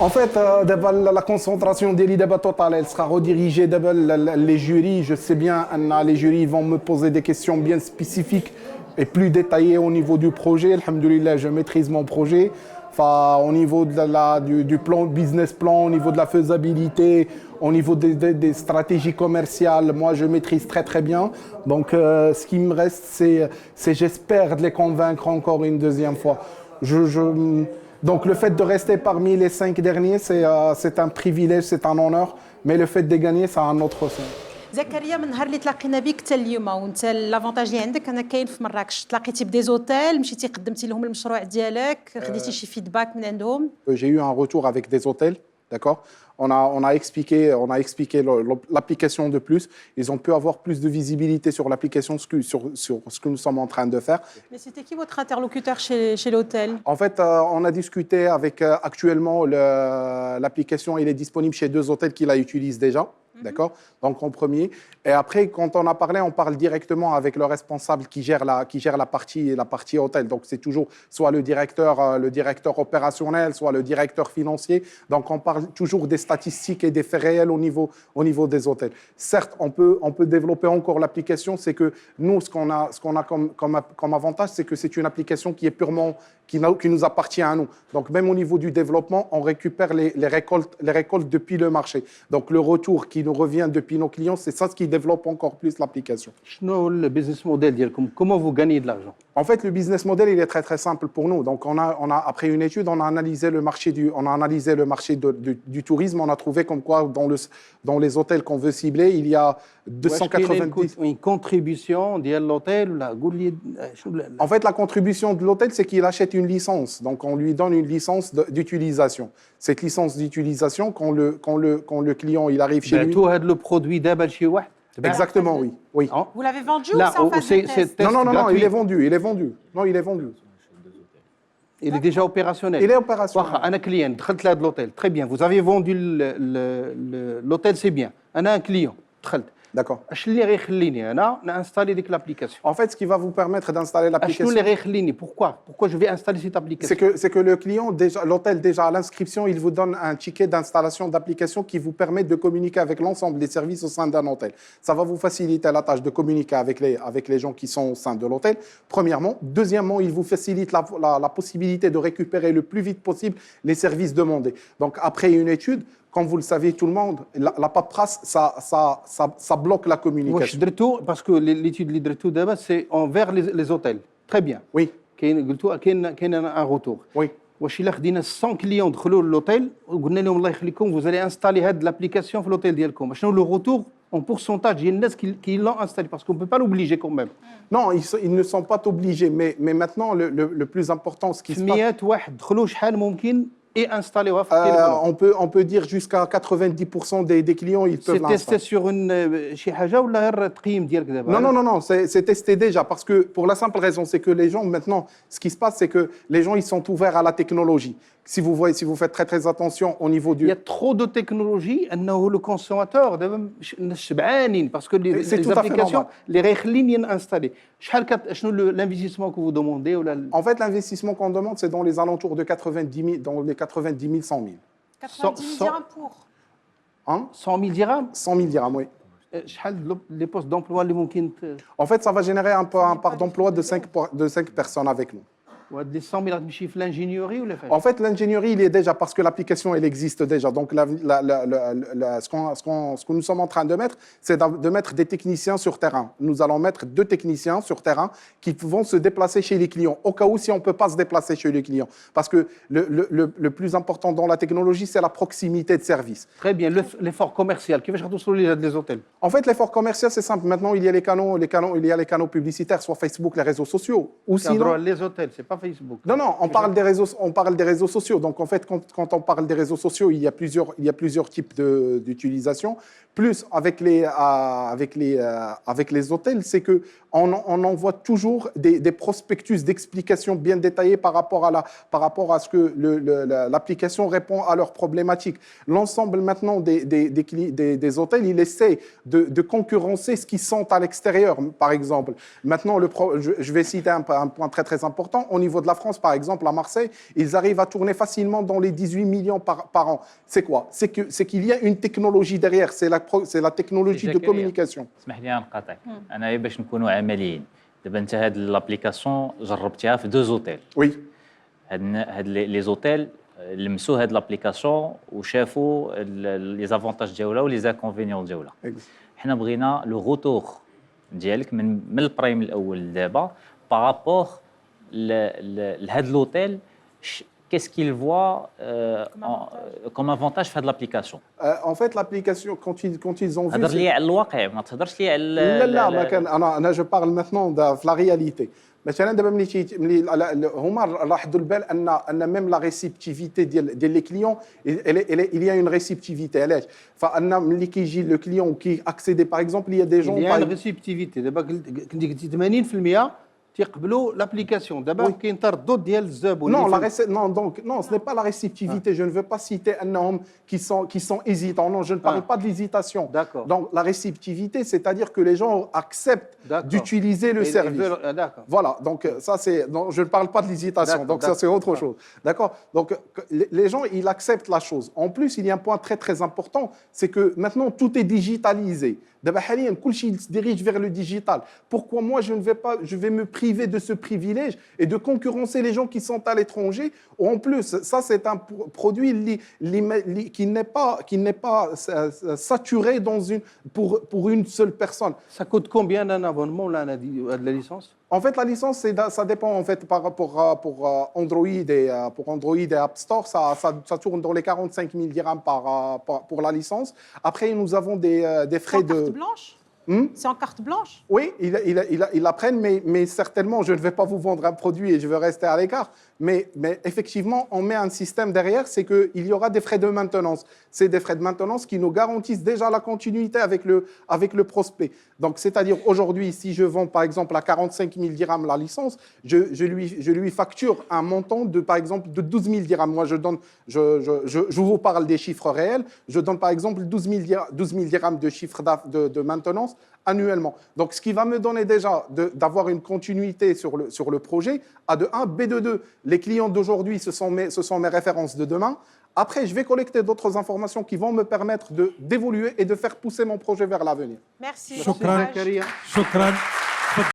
En fait, d'abord, la concentration des débats total, elle sera redirigée d'abord les jurys. Je sais bien, les jurys vont me poser des questions bien spécifiques et plus détaillées au niveau du projet. Alhamdoulilah, je maîtrise mon projet. Enfin, au niveau du plan, business plan, au niveau de la faisabilité, au niveau des stratégies commerciales, moi, je maîtrise très, très bien. Donc, ce qui me reste, c'est j'espère de les convaincre encore une deuxième fois. Donc le fait de rester parmi les 5 derniers, c'est un privilège, c'est un honneur, mais le fait de gagner, ça a un autre sens. زكريا، من نهار اللي تلاقينا بك حتى اليوم وانت لافونتاج اللي عندك انا كاين في مراكش، تلاقيتي بديزوتيل، مشيتي قدمتي لهم المشروع ديالك، خديتي شي فيدباك من عندهم؟ J'ai eu un retour avec des hôtels, d'accord. On a expliqué l'application de plus. Ils ont pu avoir plus de visibilité sur l'application, sur ce que nous sommes en train de faire. Mais c'était qui votre interlocuteur chez l'hôtel? En fait, on a discuté avec actuellement l'application, il est disponible chez 2 hôtels qui la utilisent déjà. D'accord. Donc en premier. Et après, quand on a parlé, on parle directement avec le responsable qui gère la partie hôtel. Donc c'est toujours soit le directeur opérationnel, soit le directeur financier. Donc on parle toujours des statistiques et des faits réels au niveau des hôtels. Certes, on peut développer encore l'application. C'est que nous, ce qu'on a comme avantage, c'est que c'est une application qui est purement qui nous appartient à nous. Donc même au niveau du développement, on récupère les récoltes depuis le marché. Donc le retour qui nous revient depuis nos clients, c'est ça ce qui développe encore plus l'application. Le business model ديالكم, comment vous gagnez de l'argent? En fait, le business model, il est très très simple pour nous. Donc on a après une étude, on a analysé le marché du tourisme. On a trouvé comme quoi dans les hôtels qu'on veut cibler, il y a 290. Une contribution de l'hôtel ou la En fait, la contribution de l'hôtel, c'est qu'il achète une licence. Donc, on lui donne une licence d'utilisation. Cette licence d'utilisation, quand le client il arrive chez lui. Tout le produit d'abord chez واحد. Exactement, oui. Oui. Vous l'avez vendu ou c'est en phase de test? Non, il est vendu. Non, il est vendu. Il est déjà opérationnel. Il est opérationnel. Un client, دخلت لهذا l'hôtel. Très bien. Vous avez vendu l'hôtel, c'est bien. أنا un client. دخلت. D'accord. اش اللي غيخليني انا نانستالي ديك l'application? En fait, ce qui va vous permettre d'installer l'application. شنو اللي غيخليني? Pourquoi je vais installer cette application? C'est que le client, déjà, l'hôtel, déjà à l'inscription, il vous donne un ticket d'installation d'application qui vous permet de communiquer avec l'ensemble des services au sein d'un hôtel. Ça va vous faciliter la tâche de communiquer avec les gens qui sont au sein de l'hôtel, premièrement. Deuxièmement, il vous facilite la possibilité de récupérer le plus vite possible les services demandés. Donc, après une étude, comme vous le savez tout le monde, la paperasse, ça bloque la communication. Parce que l'étude اللي درتو d'abord, c'est envers les hôtels. Très bien. Oui. كاين un retour. Oui. واش الا خدينا 100 كليون دخلوا للوتيل وقلنا لهم الله يخليكم vous allez installer هاد l'application في l'hôtel ديالكم، شنو le retour en pourcentage ديال الناس qui l'ont installé, parce qu'on peut pas l'obliger quand même. Non, ils ne sont pas obligés, mais maintenant le plus important, ce qui se passe. 100 واحد دخلوا شحال ممكن et installer on peut dire jusqu'à 90% des clients, ils peuvent l'installer. C'est testé sur شي حاجه ولا غير تقييم ديالك دابا؟ Non, c'est testé déjà, parce que pour la simple raison, c'est que les gens maintenant, ce qui se passe, c'est que les gens ils sont ouverts à la technologie. Si vous faites très très attention au niveau du. Il y a trop de technologie, انه le consommateur دابا شبعانين parce que les applications les غيخليني installer. شنو l'investissement que vous demandez ou En fait, l'investissement qu'on demande, c'est dans les alentours de 90 000, dans les 90 000, 100 000. 90 000 dirhams pour. Hein? 100 000 dirhams? 100 000 dirhams, oui. Les postes d'emploi اللي ممكن En fait, ça va générer un part d'emploi de 5 personnes avec nous. Les 100 000 تمشي في l'ingénierie ou le fait? En fait, l'ingénierie, il est déjà, parce que l'application, elle existe déjà. Donc, ce que nous sommes en train de mettre, c'est de mettre des techniciens sur terrain. Nous allons mettre 2 techniciens sur terrain qui vont se déplacer chez les clients, au cas où si on ne peut pas se déplacer chez les clients. Parce que le plus important dans la technologie, c'est la proximité de service. Très bien. L'effort commercial, qui va chercher les hôtels? En fait, l'effort commercial, c'est simple. Maintenant, il y a les canaux publicitaires, soit Facebook, les réseaux sociaux. Ou sinon... Les hôtels, c'est pas Facebook. Non, on parle des réseaux sociaux. Donc, en fait, quand on parle des réseaux sociaux, il y a plusieurs types d'utilisation. Plus avec les hôtels, c'est qu'on envoie toujours des prospectus d'explications bien détaillées par rapport à ce que l'application répond à leurs problématiques. L'ensemble maintenant des hôtels, il essaie de concurrencer ce qu'ils sont à l'extérieur, par exemple. Maintenant, je vais citer un point très très important. Au niveau niveau de la France, par exemple, à Marseille, ils arrivent à tourner facilement dans les 18 millions par an. C'est quoi? C'est qu'il y a une technologie derrière, c'est la technologie de communication. اسمح لي نقاطعك انا باش نكونوا عمليين دابا انت هاد لابليكاسيون جربتيها في دو زوتيل Oui, هاد لي زوتيل لمسوا هاد لابليكاسيون وشافوا لي زافونتاج ديالها ولي زانكونفينيون ديالها حنا بغينا لو روتور ديالك من البرايم الاول لدابا بارابور لهاد لوتيل qu'est-ce qu'il voit comme avantage في هاد لابليكاسيون En fait, l'application, quand ils ont vu... هضر لي على الواقع ما تهضرش لي على لا ما كان انا جو بارل ماتنون في لا رياليتي مثلا دابا ملي هما لاحظوا البال ان ميم لا ريسيبتيفيتي ديال لي كليون il y a une réceptivité علاش فان ملي كيجي لو كليون كي اكسيدي باغ اكزومبل il y a des gens Il y a une réceptivité. دابا كنتي قلتي 80% تيقبلوا l'application. دابا كاين تردد ديال الزبون. Non, ce n'est pas la réceptivité. Je ne veux pas citer un homme qui sont hésitants. Non, je ne parle pas de l'hésitation. D'accord. Donc, la réceptivité, c'est-à-dire que les gens acceptent d'utiliser le service. Voilà, donc ça, c'est... Je ne parle pas de l'hésitation, donc ça, c'est autre chose. D'accord? Donc, les gens, ils acceptent la chose. En plus, il y a un point très, très important, c'est que maintenant, tout est digitalisé. D'abord, il se dirige vers le digital. Pourquoi moi, je vais me priver de ce privilège et de concurrencer les gens qui sont à l'étranger? En plus, ça, c'est un produit qui n'est pas saturé pour une seule personne. Ça coûte combien d'un abonnement là, de la licence? En fait, la licence, ça dépend en fait pour Android et App Store, ça tourne dans les 45 000 dirhams pour la licence. Après, nous avons des frais de... carte blanche. C'est en carte blanche? Oui, ils la prennent, mais certainement, je ne vais pas vous vendre un produit et je veux rester à l'écart. Mais effectivement, on met un système derrière, c'est qu'il y aura des frais de maintenance. C'est des frais de maintenance qui nous garantissent déjà la continuité avec le prospect. Donc, c'est-à-dire, aujourd'hui, si je vends, par exemple, à 45 000 dirhams la licence, je lui facture un montant, par exemple, de 12 000 dirhams. Moi, je vous parle des chiffres réels. Je donne, par exemple, 12 000 dirhams de chiffre de maintenance annuellement. Donc, ce qui va me donner déjà d'avoir une continuité sur le projet, A de 1, B de 2. Les clients d'aujourd'hui, ce sont mes références de demain. Après, je vais collecter d'autres informations qui vont me permettre d'évoluer et de faire pousser mon projet vers l'avenir. Merci. شكرا.